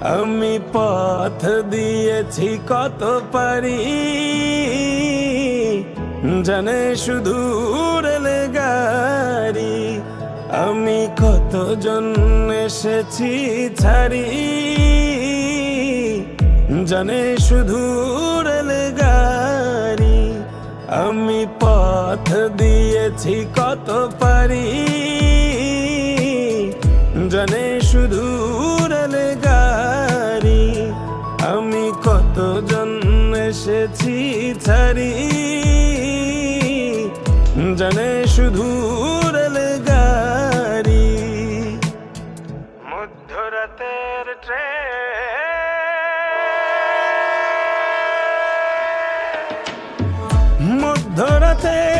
আমি পথ দিয়েছি কত পারি, জানে শুধু রেলগাড়ি। আমি কতজন এসেছি ছাড়ি, জানে শুধু রেলগাড়ি। আমি পথ দিয়েছি কত পারি, জানে শুধু রেলগাড়ি। আমি কতজন এসেছি ছাড়ি, জানে শুধু রেলগাড়ি। মধ্যরাতের ট্রেন, মধ্যরাতের